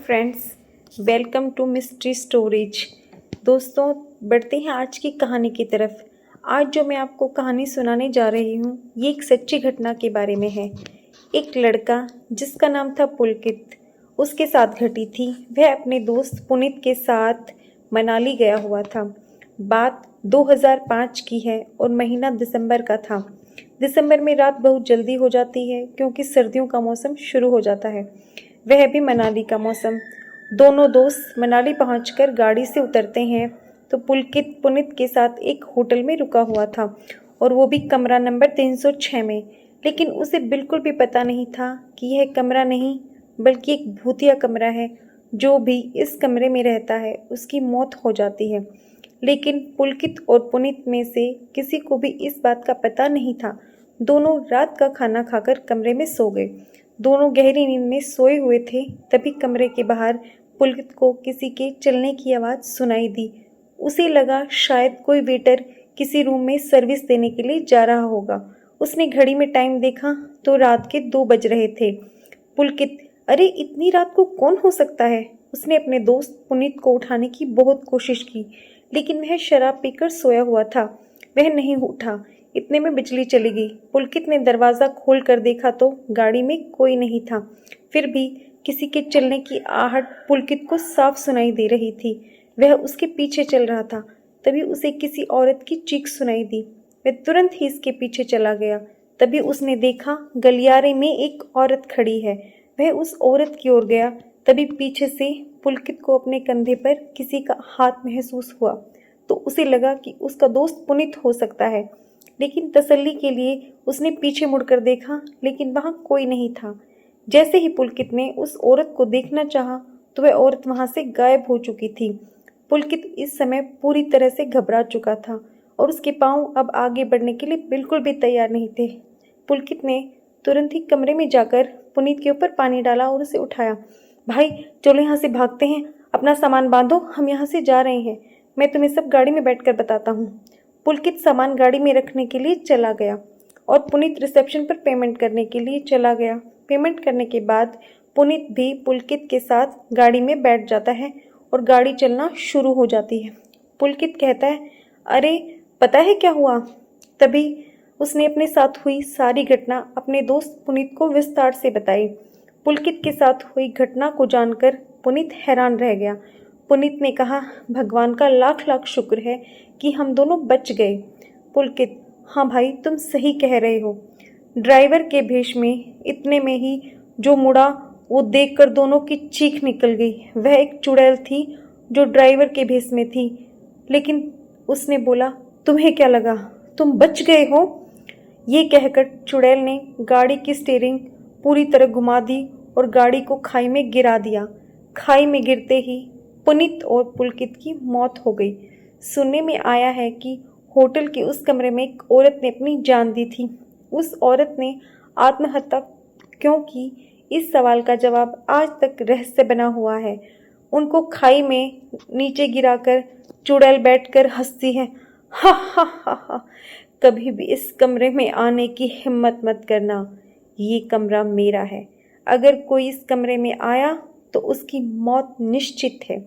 Friends, welcome to mystery stories. दोस्तों, बढ़ते हैं आज की कहानी की तरफ। आज जो मैं आपको कहानी सुनाने जा रही हूँ ये एक सच्ची घटना के बारे में है। एक लड़का जिसका नाम था पुलकित, उसके साथ घटी थी। वह अपने दोस्त पुनीत के साथ मनाली गया हुआ था। बात 2005 की है और महीना दिसंबर का था। दिसंबर में रात बहुत जल्दी हो जाती है क्योंकि सर्दियों का मौसम शुरू हो जाता है, वह भी मनाली का मौसम। दोनों दोस्त मनाली पहुंचकर गाड़ी से उतरते हैं तो पुलकित पुनीत के साथ एक होटल में रुका हुआ था, और वो भी कमरा नंबर 306 में। लेकिन उसे बिल्कुल भी पता नहीं था कि यह कमरा नहीं बल्कि एक भूतिया कमरा है। जो भी इस कमरे में रहता है उसकी मौत हो जाती है। लेकिन पुलकित और पुनीत में से किसी को भी इस बात का पता नहीं था। दोनों रात का खाना खाकर कमरे में सो गए। दोनों गहरी नींद में सोए हुए थे, तभी कमरे के बाहर पुलकित को किसी के चलने की आवाज़ सुनाई दी। उसे लगा शायद कोई वेटर किसी रूम में सर्विस देने के लिए जा रहा होगा। उसने घड़ी में टाइम देखा तो रात के 2 बज रहे थे। पुलकित, अरे इतनी रात को कौन हो सकता है? उसने अपने दोस्त पुनीत को उठाने की बहुत कोशिश की, लेकिन वह शराब पीकर सोया हुआ था। वह नहीं उठा। इतने में बिजली चली गई। पुलकित ने दरवाज़ा खोल कर देखा तो गाड़ी में कोई नहीं था। फिर भी किसी के चलने की आहट पुलकित को साफ सुनाई दे रही थी। वह उसके पीछे चल रहा था। तभी उसे किसी औरत की चीख सुनाई दी। वह तुरंत ही इसके पीछे चला गया। तभी उसने देखा गलियारे में एक औरत खड़ी है। वह उस औरत की ओर गया। तभी पीछे से पुलकित को अपने कंधे पर किसी का हाथ महसूस हुआ, तो उसे लगा कि उसका दोस्त पुनीत हो सकता है। लेकिन तसल्ली के लिए उसने पीछे मुड़कर देखा, लेकिन वहां कोई नहीं था। जैसे ही पुलकित ने उस औरत को देखना चाहा तो वह औरत वहां से गायब हो चुकी थी। पुलकित इस समय पूरी तरह से घबरा चुका था और उसके पांव अब आगे बढ़ने के लिए बिल्कुल भी तैयार नहीं थे। पुलकित ने तुरंत ही कमरे में जाकर पुनीत के ऊपर पानी डाला और उसे उठाया। भाई चलो यहाँ से भागते हैं, अपना सामान बांधो, हम यहाँ से जा रहे हैं। मैं तुम्हें सब गाड़ी में बैठकर बताता हूँ। पुलकित सामान गाड़ी में रखने के लिए चला गया और पुनीत रिसेप्शन पर पेमेंट करने के लिए चला गया। पेमेंट करने के बाद पुनीत भी पुलकित के साथ गाड़ी में बैठ जाता है और गाड़ी चलना शुरू हो जाती है। पुलकित कहता है, अरे पता है क्या हुआ? तभी उसने अपने साथ हुई सारी घटना अपने दोस्त पुनीत को विस्तार से बताई। पुलकित के साथ हुई घटना को जानकर पुनीत हैरान रह गया। पुनीत ने कहा, भगवान का लाख लाख शुक्र है कि हम दोनों बच गए। पुलकित, हाँ भाई तुम सही कह रहे हो। ड्राइवर के भेष में इतने में ही जो मुड़ा वो देखकर दोनों की चीख निकल गई। वह एक चुड़ैल थी जो ड्राइवर के भेष में थी। लेकिन उसने बोला, तुम्हें क्या लगा, तुम बच गए हो? ये कहकर चुड़ैल ने गाड़ी की स्टीयरिंग पूरी तरह घुमा दी और गाड़ी को खाई में गिरा दिया। खाई में गिरते ही पुनीत और पुलकित की मौत हो गई। सुनने में आया है कि होटल के उस कमरे में एक औरत ने अपनी जान दी थी। उस औरत ने आत्महत्या क्यों की, इस सवाल का जवाब आज तक रहस्य बना हुआ है। उनको खाई में नीचे गिराकर चुड़ैल बैठकर हंसती है, हा हा हा हा। कभी भी इस कमरे में आने की हिम्मत मत करना, ये कमरा मेरा है। अगर कोई इस कमरे में आया तो उसकी मौत निश्चित है।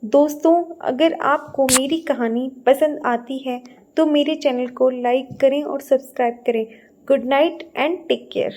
दोस्तों, अगर आपको मेरी कहानी पसंद आती है तो मेरे चैनल को लाइक करें और सब्सक्राइब करें। Good night and take care.